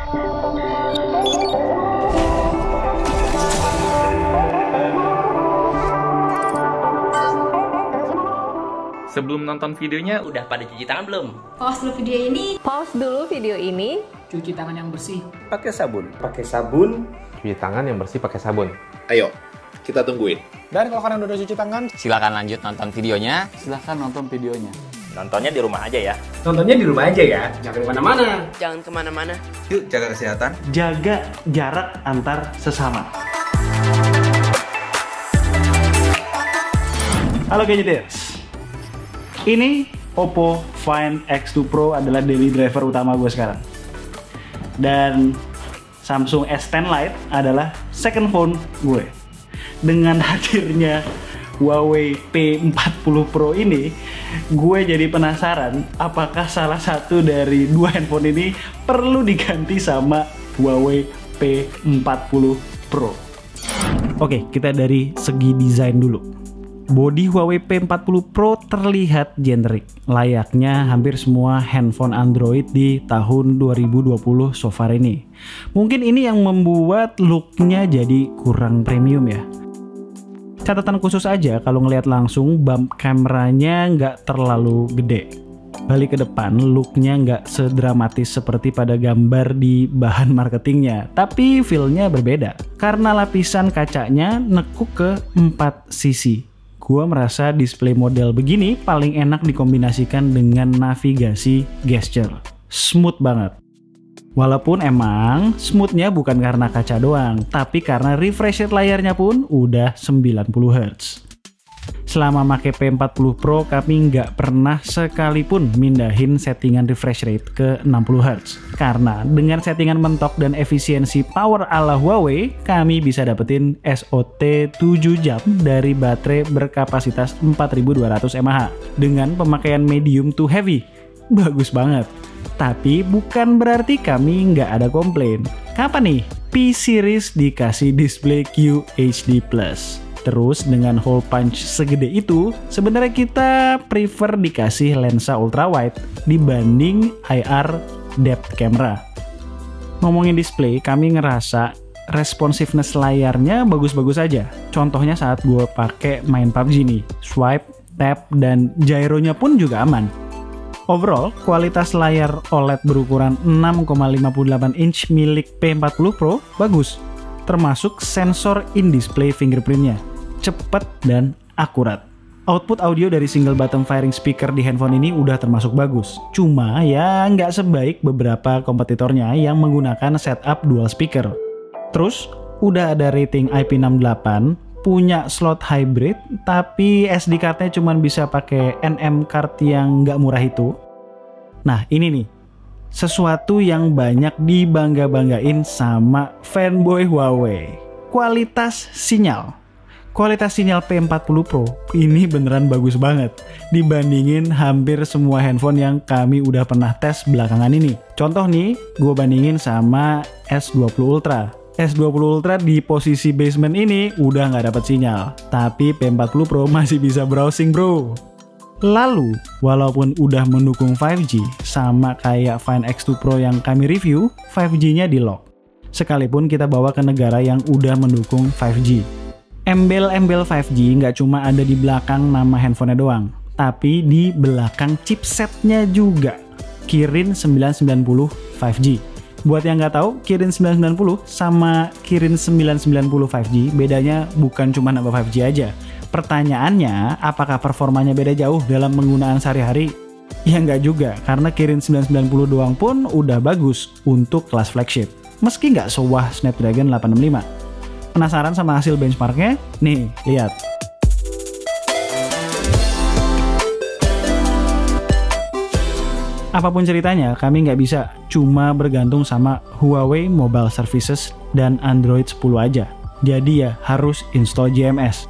Sebelum nonton videonya, udah pada cuci tangan belum? Pause dulu video ini. Pause dulu video ini. Cuci tangan yang bersih. Pakai sabun. Pakai sabun. Cuci tangan yang bersih pakai sabun. Ayo, kita tungguin. Dan kalau kalian udah cuci tangan, Silakan lanjut nonton videonya. silahkan nonton videonya. Nontonnya di rumah aja ya. Tontonnya di rumah aja ya. Jangan kemana-mana. Jangan kemana-mana. Yuk, jaga kesehatan. Jaga jarak antar sesama. Halo Gadgeters. Ini Oppo Find X2 Pro adalah daily driver utama gue sekarang. Dan Samsung S10 Lite adalah second phone gue. Dengan hadirnya Huawei P40 Pro ini, gue jadi penasaran apakah salah satu dari dua handphone ini perlu diganti sama Huawei P40 Pro. Oke, kita dari segi desain dulu. Bodi Huawei P40 Pro terlihat generik, layaknya hampir semua handphone Android di tahun 2020 so far ini. Mungkin ini yang membuat looknya jadi kurang premium ya. Catatan khusus aja kalau ngelihat langsung, bump kameranya nggak terlalu gede. Balik ke depan, looknya nggak sedramatis seperti pada gambar di bahan marketingnya, tapi feel-nya berbeda karena lapisan kacanya nekuk ke 4 sisi. Gua merasa display model begini paling enak dikombinasikan dengan navigasi gesture. Smooth banget. Walaupun emang smoothnya bukan karena kaca doang, tapi karena refresh rate layarnya pun udah 90 Hz. Selama make P40 Pro, kami nggak pernah sekalipun mindahin settingan refresh rate ke 60 Hz. Karena dengan settingan mentok dan efisiensi power ala Huawei, kami bisa dapetin SOT 7 jam dari baterai berkapasitas 4200 mAh dengan pemakaian medium to heavy. Bagus banget. Tapi bukan berarti kami nggak ada komplain. Kapan nih P-Series dikasih display QHD+? Terus dengan hole punch segede itu, sebenarnya kita prefer dikasih lensa ultrawide dibanding IR depth camera. Ngomongin display, kami ngerasa responsiveness layarnya bagus-bagus aja. Contohnya saat gue pakai main PUBG nih, swipe, tap, dan gyronya pun juga aman. Overall, kualitas layar OLED berukuran 6,58 inch milik P40 Pro bagus, termasuk sensor in-display fingerprintnya, cepat dan akurat. Output audio dari single bottom firing speaker di handphone ini udah termasuk bagus. Cuma ya nggak sebaik beberapa kompetitornya yang menggunakan setup dual speaker. Terus, udah ada rating IP68, punya slot hybrid, tapi SD cardnya cuma bisa pakai NM card yang nggak murah itu. Nah ini nih, sesuatu yang banyak dibangga-banggain sama fanboy Huawei. Kualitas sinyal. Kualitas sinyal P40 Pro ini beneran bagus banget dibandingin hampir semua handphone yang kami udah pernah tes belakangan ini. Contoh nih, gue bandingin sama S20 Ultra. S20 Ultra di posisi basement ini udah nggak dapat sinyal, tapi P40 Pro masih bisa browsing bro. Lalu, walaupun udah mendukung 5G, sama kayak Find X2 Pro yang kami review, 5G-nya di lock. Sekalipun kita bawa ke negara yang udah mendukung 5G. Embel-embel 5G nggak cuma ada di belakang nama handphonenya doang, tapi di belakang chipsetnya juga. Kirin 990 5G. Buat yang nggak tahu, Kirin 990 sama Kirin 990 5G bedanya bukan cuma nama 5G aja. Pertanyaannya, apakah performanya beda jauh dalam penggunaan sehari-hari? Ya nggak juga, karena Kirin 990 doang pun udah bagus untuk kelas flagship. Meski nggak sewah Snapdragon 865. Penasaran sama hasil benchmarknya? Nih, lihat. Apapun ceritanya, kami nggak bisa cuma bergantung sama Huawei Mobile Services dan Android 10 aja. Jadi ya harus install JMS.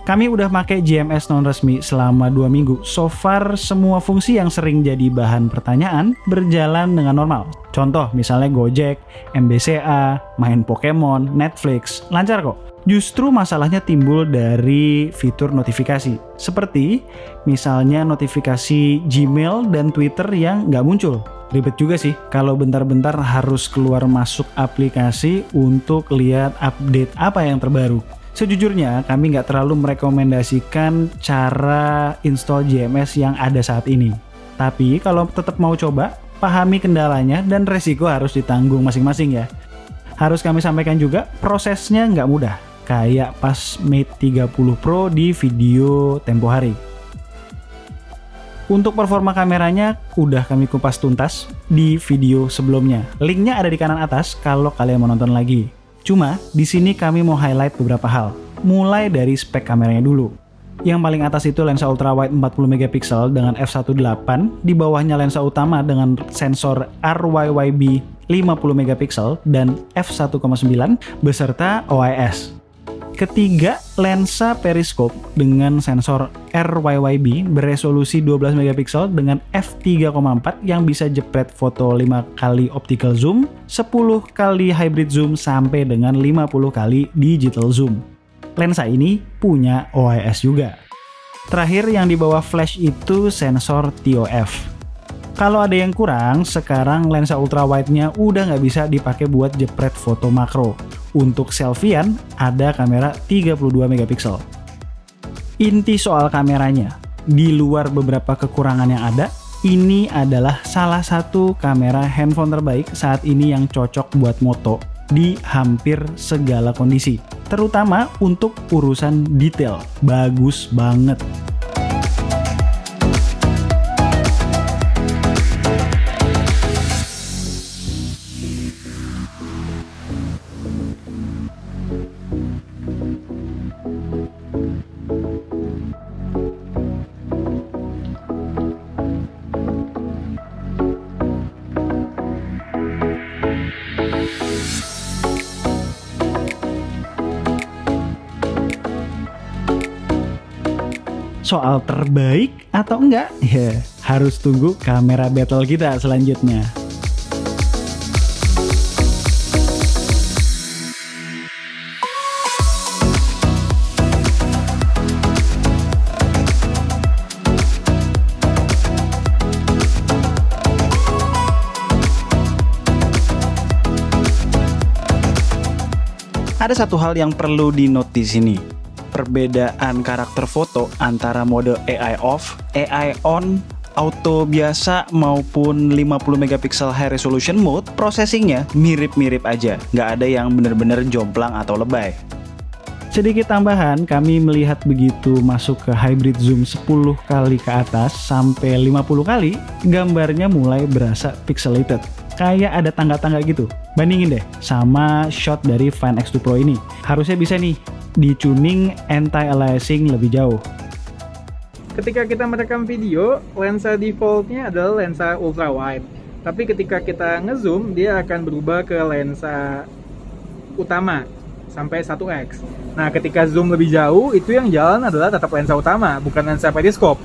Kami udah pakai GMS non resmi selama 2 minggu. So far, semua fungsi yang sering jadi bahan pertanyaan berjalan dengan normal. Contoh, misalnya Gojek, MBCA, main Pokemon, Netflix, lancar kok. Justru masalahnya timbul dari fitur notifikasi. Seperti misalnya notifikasi Gmail dan Twitter yang nggak muncul. Ribet juga sih kalau bentar-bentar harus keluar masuk aplikasi untuk lihat update apa yang terbaru. Sejujurnya kami nggak terlalu merekomendasikan cara install GMS yang ada saat ini. Tapi kalau tetap mau coba, pahami kendalanya dan resiko harus ditanggung masing-masing ya. Harus kami sampaikan juga, prosesnya nggak mudah. Kayak pas Mate 30 Pro di video tempo hari. Untuk performa kameranya udah kami kupas tuntas di video sebelumnya. Linknya ada di kanan atas kalau kalian mau nonton lagi. Cuma di sini kami mau highlight beberapa hal. Mulai dari spek kameranya dulu. Yang paling atas itu lensa ultrawide 40 megapiksel dengan f1.8, di bawahnya lensa utama dengan sensor RYYB 50 megapiksel dan f1.9 beserta OIS. Ketiga, lensa periskop dengan sensor RYYB beresolusi 12 megapiksel dengan f3.4 yang bisa jepret foto 5 kali optical zoom, 10 kali hybrid zoom sampai dengan 50 kali digital zoom. Lensa ini punya OIS juga. Terakhir yang di bawah flash itu sensor TOF. Kalau ada yang kurang, sekarang lensa ultrawide-nya udah nggak bisa dipakai buat jepret foto makro. Untuk selfiean, ada kamera 32 megapiksel. Inti soal kameranya, di luar beberapa kekurangan yang ada, ini adalah salah satu kamera handphone terbaik saat ini yang cocok buat moto di hampir segala kondisi. Terutama untuk urusan detail, bagus banget. Soal terbaik atau enggak? Ya, harus tunggu kamera battle kita selanjutnya. Ada satu hal yang perlu di-note di sini. Perbedaan karakter foto antara mode AI off, AI on, auto biasa maupun 50 megapiksel high resolution mode, processingnya mirip-mirip aja. Nggak ada yang bener-bener jomplang atau lebay. Sedikit tambahan, kami melihat begitu masuk ke hybrid zoom 10 kali ke atas sampai 50 kali, gambarnya mulai berasa pixelated. Kayak ada tangga-tangga gitu. Bandingin deh sama shot dari Find X2 Pro ini. Harusnya bisa nih di-tuning anti-aliasing lebih jauh. Ketika kita merekam video, lensa defaultnya adalah lensa ultrawide. Tapi ketika kita ngezoom, dia akan berubah ke lensa utama sampai 1x. Nah, ketika zoom lebih jauh, itu yang jalan adalah tetap lensa utama, bukan lensa periskop.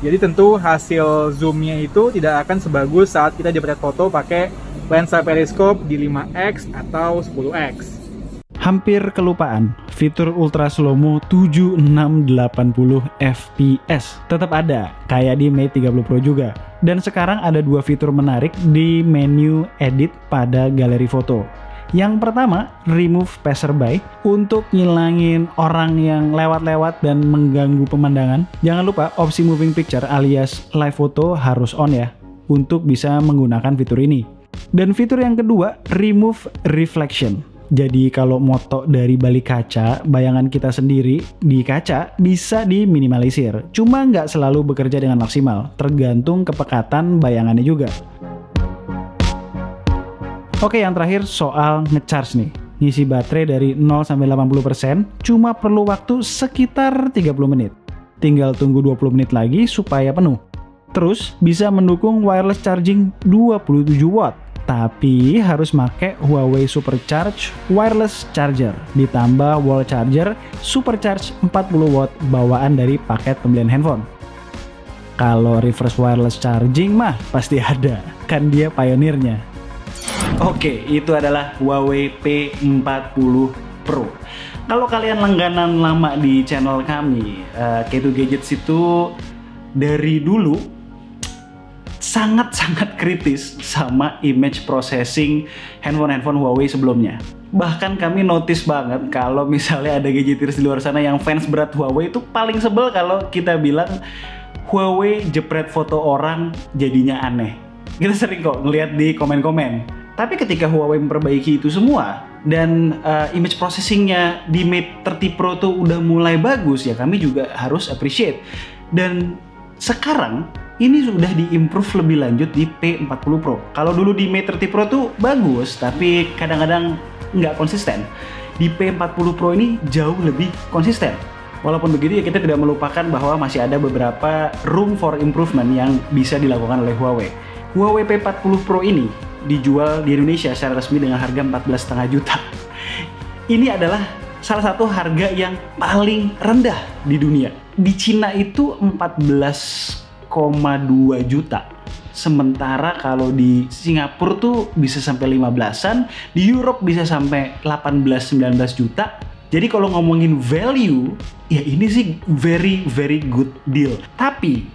Jadi tentu hasil zoomnya itu tidak akan sebagus saat kita jepret foto pakai lensa periskop di 5x atau 10x. Hampir kelupaan, fitur ultra slow-mo 7680 fps tetap ada, kayak di Mate 30 Pro juga. Dan sekarang ada dua fitur menarik di menu edit pada galeri foto. Yang pertama, remove passerby untuk ngilangin orang yang lewat-lewat dan mengganggu pemandangan. Jangan lupa opsi moving picture alias live photo harus on ya, untuk bisa menggunakan fitur ini. Dan fitur yang kedua, remove reflection. Jadi kalau moto dari balik kaca, bayangan kita sendiri di kaca bisa diminimalisir. Cuma nggak selalu bekerja dengan maksimal, tergantung kepekatan bayangannya juga. Oke, yang terakhir soal ngecharge nih. Ngisi baterai dari 0-80% cuma perlu waktu sekitar 30 menit. Tinggal tunggu 20 menit lagi supaya penuh. Terus bisa mendukung wireless charging 27 watt. tapi harus pakai Huawei Supercharge Wireless Charger ditambah wall charger Supercharge 40 watt bawaan dari paket pembelian handphone. Kalau reverse wireless charging mah pasti ada, kan dia pionirnya. Oke, itu adalah Huawei P40 Pro. Kalau kalian langganan lama di channel kami, K2 Gadgets itu dari dulu sangat-sangat kritis sama image processing handphone-handphone Huawei sebelumnya. Bahkan kami notice banget kalau misalnya ada gadgeters di luar sana yang fans berat Huawei itu paling sebel kalau kita bilang Huawei jepret foto orang jadinya aneh. Kita sering kok ngeliat di komen-komen. Tapi ketika Huawei memperbaiki itu semua dan image processingnya di Mate 30 Pro tuh udah mulai bagus, ya kami juga harus appreciate. Dan sekarang ini sudah di-improve lebih lanjut di P40 Pro. Kalau dulu di Mate 30 Pro tuh bagus, tapi kadang-kadang nggak konsisten. Di P40 Pro ini jauh lebih konsisten. Walaupun begitu ya kita tidak melupakan bahwa masih ada beberapa room for improvement yang bisa dilakukan oleh Huawei. Huawei P40 Pro ini dijual di Indonesia secara resmi dengan harga 14,5 juta. Ini adalah salah satu harga yang paling rendah di dunia. Di Cina itu 14,2 juta. Sementara kalau di Singapura tuh bisa sampai 15-an, di Europe bisa sampai 18-19 juta. Jadi kalau ngomongin value, ya ini sih very good deal. Tapi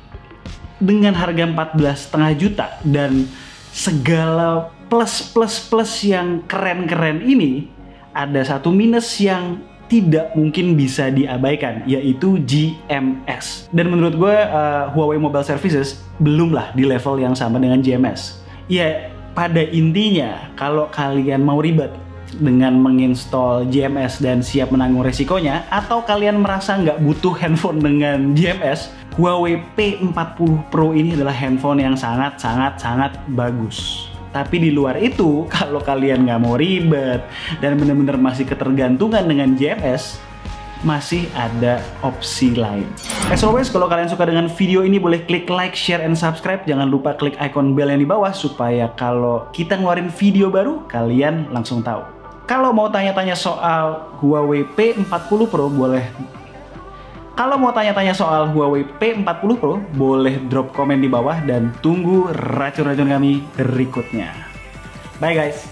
dengan harga 14,5 juta dan segala plus yang keren-keren ini, ada satu minus yang tidak mungkin bisa diabaikan, yaitu GMS. Dan menurut gue Huawei Mobile Services belumlah di level yang sama dengan GMS. Ya pada intinya kalau kalian mau ribet dengan menginstall GMS dan siap menanggung resikonya, atau kalian merasa nggak butuh handphone dengan GMS, Huawei P40 Pro ini adalah handphone yang sangat bagus. Tapi di luar itu, kalau kalian nggak mau ribet dan benar-benar masih ketergantungan dengan GMS, masih ada opsi lain. As always, kalau kalian suka dengan video ini boleh klik like, share, and subscribe. Jangan lupa klik icon bell yang di bawah supaya kalau kita ngeluarin video baru, kalian langsung tahu. Kalau mau tanya-tanya soal Huawei P40 Pro boleh drop komen di bawah dan tunggu racun-racun kami berikutnya. Bye guys.